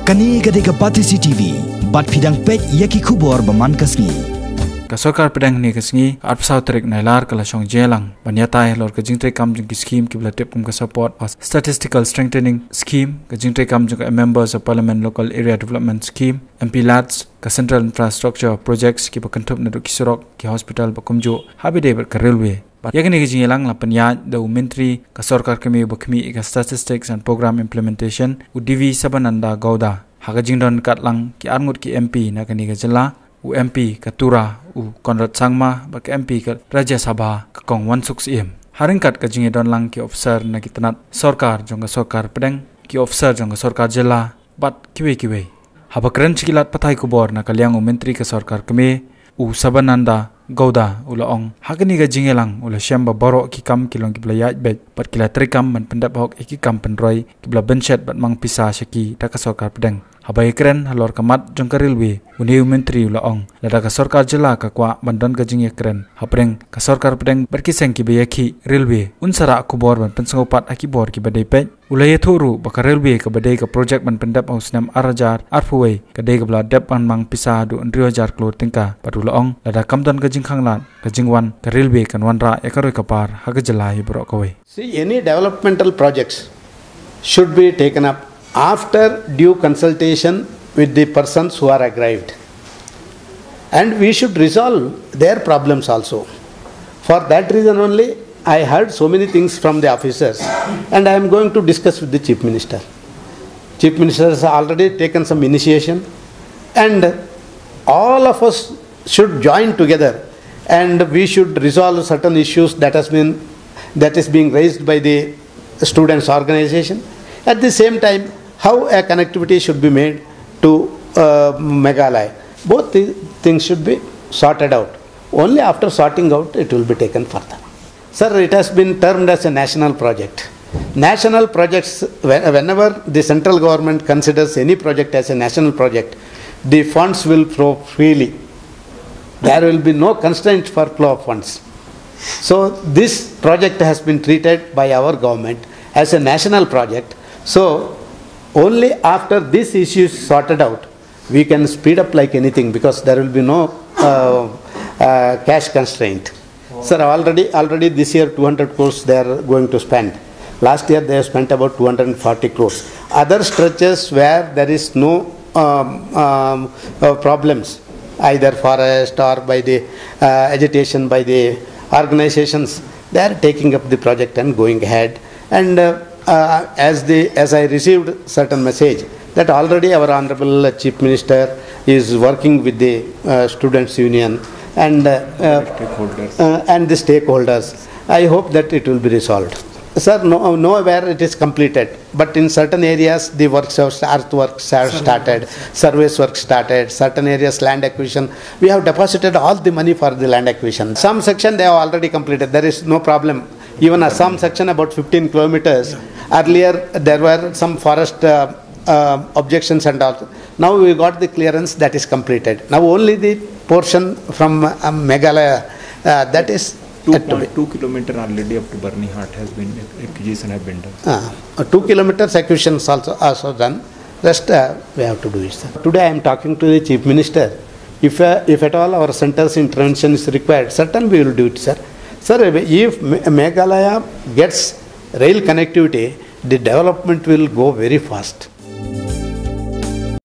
Kani gadega Patisi TV, bat Pdeng pej Ïakhih kubor baman kasngi. Ka Sorkar Pdeng ni kasngi at pasau tarik nailar kala shong jelang banyatai lor ka jingtre kam jing ki scheme ki blatep kum ka support as statistical strengthening scheme ka jingtre kam jing ka members of parliament local area development scheme MP lads ka central infrastructure projects ki bakantup na kisurok ki hospital bakumjo habide ka railway Ïakhih ki jingelang la panya the menteri ka Sorkar kami bakmi ka statistics and program implementation udivi sabananda gauda haga jingdon katlang ki arngut ki MP na kani ka jela MP Katura Konrad Sangma bak MP ka Rajya Sabha ka kong 160 haringkat ka jinge don lang ki officer na kitanat Sorkar jong Sorkar Pdeng ki officer jong Sorkar jela bat kiwe habakren chikilat pathai kubor na kalyang menteri ka Sorkar kame sabananda gauda ulaong hakani ga jinge lang ula shamba baro ki kam kilong kibla yaj bet pat kila trikam man pendap hok iki kam penroi kibla benchet bat mang pisa shaki ta ka Sorkar Pdeng Ïakhren halor kamat jong ka railway uniu menteri ulaong lada ka Sorkar jela ka kwa bandon ka jing Ïakhren hapreng ka Sorkar Pdeng berkiseng ki Ïakhih railway unsara kubor ban pensengopat akibor ki badai pej ulaya thoru baka railway ka badai ka project ban pendap ausnam arajar arfuway ka dei ka bla dep ban mang pisa du 1,000 klot tingka pat ulaong lada kamdon ka jing khanglan ka jingwan ka railway kan wanra ekaroi ka par haga jela hi bro ka wei. See, any developmental projects should be taken up after due consultation with the persons who are aggrieved, and we should resolve their problems also. For that reason only I heard so many things from the officers, and I am going to discuss with the Chief Minister. Chief Minister has already taken some initiation, and all of us should join together and we should resolve certain issues that is being raised by the students' organization. At the same time, how a connectivity should be made to Meghalaya. Both things should be sorted out. Only after sorting out it will be taken further. Sir, it has been termed as a national project. National projects, whenever the central government considers any project as a national project, the funds will flow freely. There will be no constraint for flow of funds. So this project has been treated by our government as a national project. So only after this issue is sorted out, we can speed up like anything, because there will be no cash constraint. Sir, already this year 200 crores they are going to spend. Last year they have spent about 240 crores. Other stretches where there is no problems, either forest or by the agitation by the organizations, they are taking up the project and going ahead. And as I received certain message that already our Honorable Chief Minister is working with the students' union and the stakeholders. I hope that it will be resolved. Sir, nowhere it is completed, but in certain areas the earthworks have started, surveys work started, certain areas land acquisition. We have deposited all the money for the land acquisition. Some section they have already completed, there is no problem. Even some section about 15 kilometers, earlier there were some forest objections and all. Now we got the clearance, that is completed. Now only the portion from Meghalaya, that is 2.2 kilometer already up to Barneyhat has been acquisition have been done. 2 kilometers acquisition is also done. Rest we have to do it, sir. Today I am talking to the Chief Minister. If at all our center's intervention is required, certainly we will do it, sir. Sir, if Meghalaya gets rail connectivity, the development will go very fast.